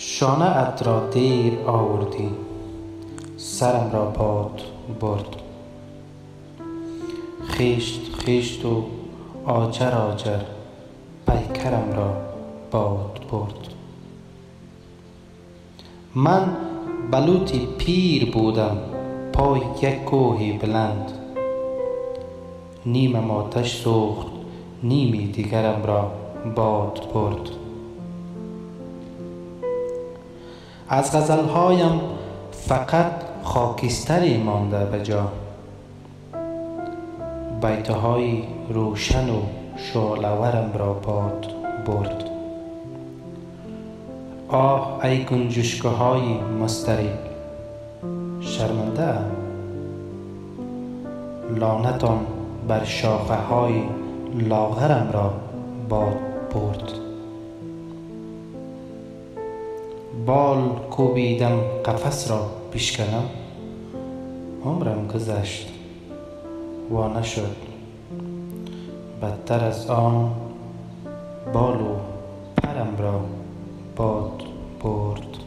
شانه ات را دیر آوردی، سرم را باد برد. خشت خشت و آجر آجر، پیکرم را باد برد. من بلوطی پیر بودم پای یک کوه بلند. نیمم آتش سوخت، نیمی دیگرم را باد برد. از غزلهایم فقط خاکستری مانده به جا، بیتهای روشن و شعله‌ورم را باد برد. آه ای گنجشگه های مضطرب، شرمنده ام. لعنتان بر شاخه های لاغرم را باد برد. بال کوبیدم قفس را بشکنم، عمرم گذشت و نشد. بدتر از آن بال و پرم را باد برد.